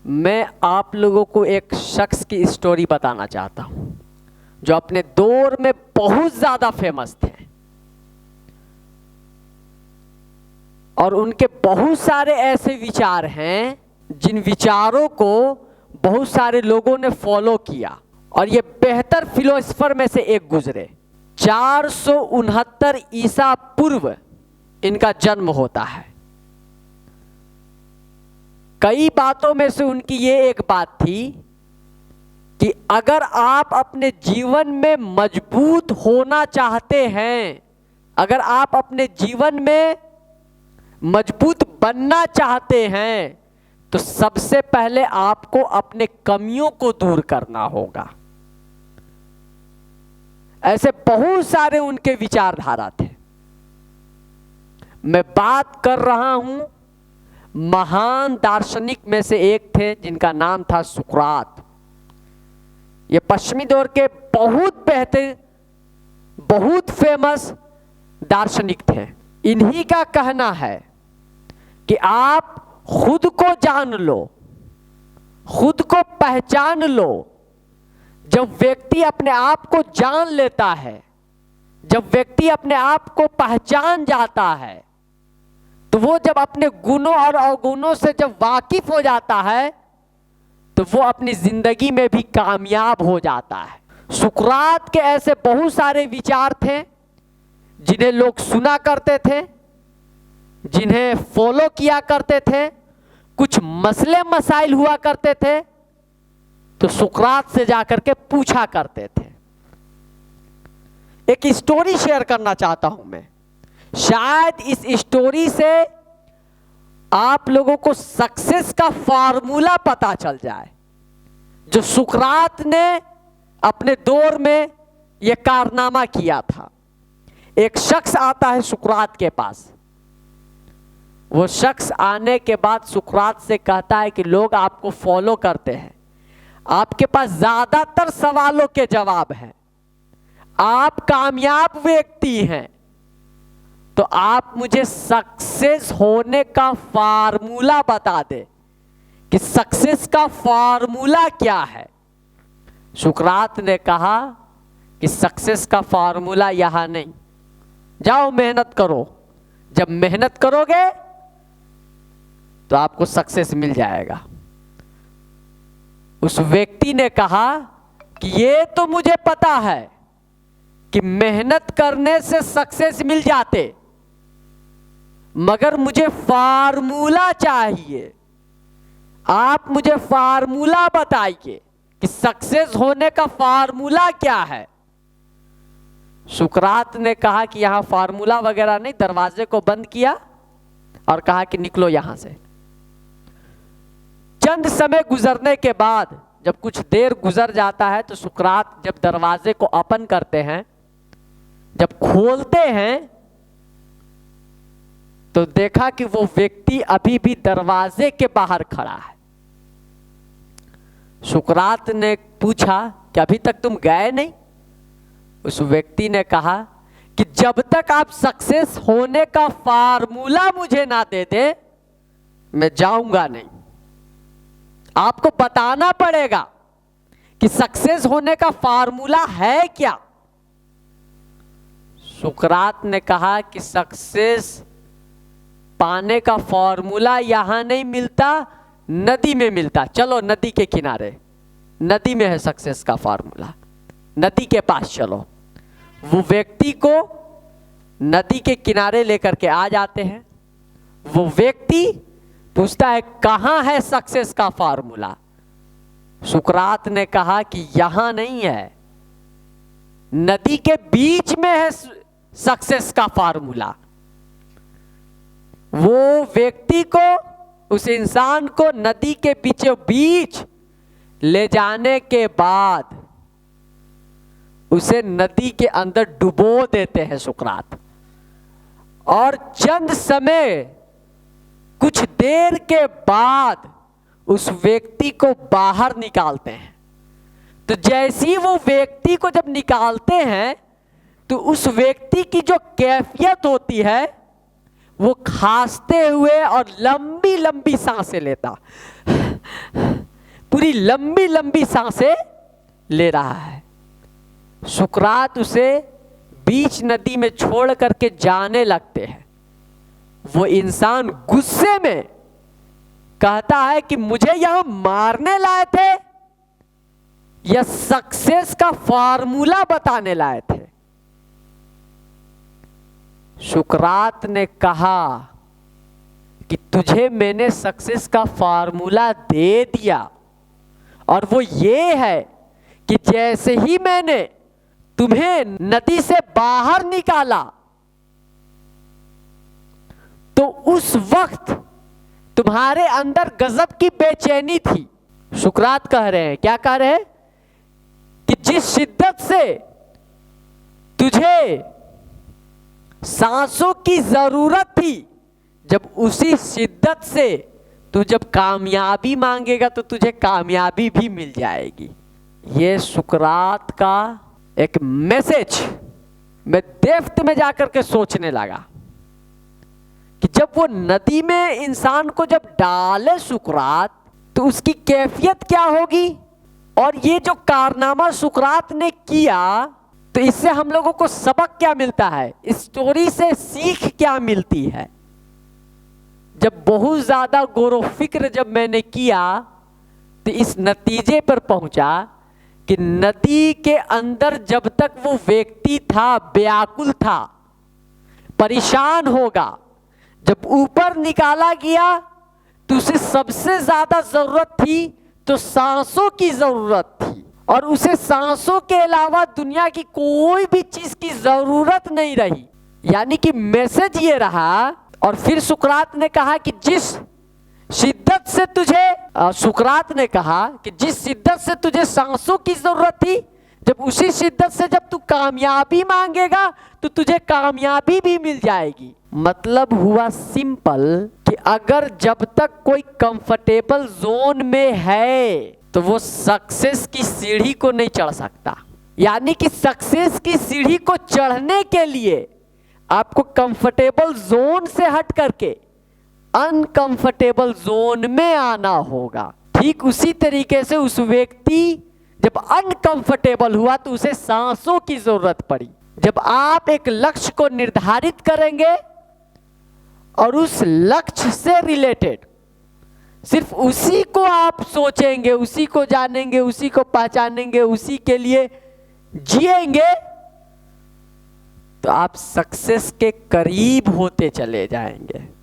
मैं आप लोगों को एक शख्स की स्टोरी बताना चाहता हूं जो अपने दौर में बहुत ज्यादा फेमस थे और उनके बहुत सारे ऐसे विचार हैं जिन विचारों को बहुत सारे लोगों ने फॉलो किया और ये बेहतर फिलोसफर में से एक गुजरे। 469 ईसा पूर्व इनका जन्म होता है। कई बातों में से उनकी ये एक बात थी कि अगर आप अपने जीवन में मजबूत होना चाहते हैं, अगर आप अपने जीवन में मजबूत बनना चाहते हैं, तो सबसे पहले आपको अपने कमियों को दूर करना होगा। ऐसे बहुत सारे उनके विचारधारा थे। मैं बात कर रहा हूं महान दार्शनिक में से एक थे जिनका नाम था सुकरात। ये पश्चिमी दौर के बहुत बेहतर, बहुत फेमस दार्शनिक थे। इन्हीं का कहना है कि आप खुद को जान लो, खुद को पहचान लो। जब व्यक्ति अपने आप को जान लेता है, जब व्यक्ति अपने आप को पहचान जाता है, तो वो जब अपने गुणों और अवगुणों से जब वाकिफ हो जाता है, तो वो अपनी जिंदगी में भी कामयाब हो जाता है। सुकरात के ऐसे बहुत सारे विचार थे जिन्हें लोग सुना करते थे, जिन्हें फॉलो किया करते थे। कुछ मसले मसाइल हुआ करते थे तो सुकरात से जाकर के पूछा करते थे। एक स्टोरी शेयर करना चाहता हूं मैं, शायद इस स्टोरी से आप लोगों को सक्सेस का फार्मूला पता चल जाए जो सुकरात ने अपने दौर में यह कारनामा किया था। एक शख्स आता है सुकरात के पास। वो शख्स आने के बाद सुकरात से कहता है कि लोग आपको फॉलो करते हैं, आपके पास ज्यादातर सवालों के जवाब हैं, आप कामयाब व्यक्ति हैं, तो आप मुझे सक्सेस होने का फार्मूला बता दे कि सक्सेस का फार्मूला क्या है। सुकरात ने कहा कि सक्सेस का फार्मूला यहां नहीं, जाओ मेहनत करो, जब मेहनत करोगे तो आपको सक्सेस मिल जाएगा। उस व्यक्ति ने कहा कि ये तो मुझे पता है कि मेहनत करने से सक्सेस मिल जाते, मगर मुझे फार्मूला चाहिए। आप मुझे फार्मूला बताइए कि सक्सेस होने का फार्मूला क्या है। सुकरात ने कहा कि यहां फार्मूला वगैरह नहीं, दरवाजे को बंद किया और कहा कि निकलो यहां से। चंद समय गुजरने के बाद, जब कुछ देर गुजर जाता है, तो सुकरात जब दरवाजे को ओपन करते हैं, जब खोलते हैं, तो देखा कि वो व्यक्ति अभी भी दरवाजे के बाहर खड़ा है। सुकरात ने पूछा कि अभी तक तुम गए नहीं? उस व्यक्ति ने कहा कि जब तक आप सक्सेस होने का फार्मूला मुझे ना दे दे, मैं जाऊंगा नहीं। आपको बताना पड़ेगा कि सक्सेस होने का फार्मूला है क्या। सुकरात ने कहा कि सक्सेस पाने का फार्मूला यहां नहीं मिलता, नदी में मिलता। चलो नदी के किनारे, नदी में है सक्सेस का फार्मूला, नदी के पास चलो। वो व्यक्ति को नदी के किनारे लेकर के आ जाते हैं। वो व्यक्ति पूछता है कहां है सक्सेस का फार्मूला। सुकरात ने कहा कि यहां नहीं है, नदी के बीच में है सक्सेस का फार्मूला। वो व्यक्ति को, उस इंसान को नदी के बीचों बीच ले जाने के बाद उसे नदी के अंदर डुबो देते हैं सुकरात, और चंद समय, कुछ देर के बाद उस व्यक्ति को बाहर निकालते हैं। तो जैसी वो व्यक्ति को जब निकालते हैं, तो उस व्यक्ति की जो कैफियत होती है, वो खांसते हुए और लंबी लंबी सांसें लेता लंबी लंबी सांसें ले रहा है। सुकरात उसे बीच नदी में छोड़ करके जाने लगते हैं। वो इंसान गुस्से में कहता है कि मुझे यहां मारने लाए थे या सक्सेस का फार्मूला बताने लाए थे। सुकरात ने कहा कि तुझे मैंने सक्सेस का फार्मूला दे दिया, और वो ये है कि जैसे ही मैंने तुम्हें नदी से बाहर निकाला तो उस वक्त तुम्हारे अंदर गजब की बेचैनी थी। सुकरात कह रहे हैं, क्या कह रहे हैं कि जिस शिद्दत से तुझे सांसों की जरूरत थी, जब उसी शिद्दत से तू जब कामयाबी मांगेगा तो तुझे कामयाबी भी मिल जाएगी। ये सुकरात का एक मैसेज मैं डेप्थ में जाकर के सोचने लगा कि जब वो नदी में इंसान को जब डाले सुकरात तो उसकी कैफियत क्या होगी, और ये जो कारनामा सुकरात ने किया तो इससे हम लोगों को सबक क्या मिलता है, इस स्टोरी से सीख क्या मिलती है। जब बहुत ज्यादा गौर व फिक्र जब मैंने किया तो इस नतीजे पर पहुंचा कि नदी के अंदर जब तक वो व्यक्ति था, व्याकुल था, परेशान होगा, जब ऊपर निकाला गया तो उसे सबसे ज्यादा जरूरत थी तो सांसों की जरूरत थी, और उसे सांसों के अलावा दुनिया की कोई भी चीज की जरूरत नहीं रही। यानी कि मैसेज ये रहा। और फिर सुकरात ने कहा कि जिस शिद्दत से तुझे सुकरात ने कहा कि जिस शिद्दत से तुझे सांसों की जरूरत थी, जब उसी शिद्दत से जब तू कामयाबी मांगेगा तो तुझे कामयाबी भी मिल जाएगी। मतलब हुआ सिंपल कि अगर जब तक कोई कंफर्टेबल जोन में है तो वो सक्सेस की सीढ़ी को नहीं चढ़ सकता। यानी कि सक्सेस की सीढ़ी को चढ़ने के लिए आपको कंफर्टेबल जोन से हट करके अनकंफर्टेबल जोन में आना होगा। ठीक उसी तरीके से उस व्यक्ति जब अनकंफर्टेबल हुआ तो उसे सांसों की जरूरत पड़ी। जब आप एक लक्ष्य को निर्धारित करेंगे और उस लक्ष्य से रिलेटेड सिर्फ उसी को आप सोचेंगे, उसी को जानेंगे, उसी को पहचानेंगे, उसी के लिए जिएंगे, तो आप सक्सेस के करीब होते चले जाएंगे।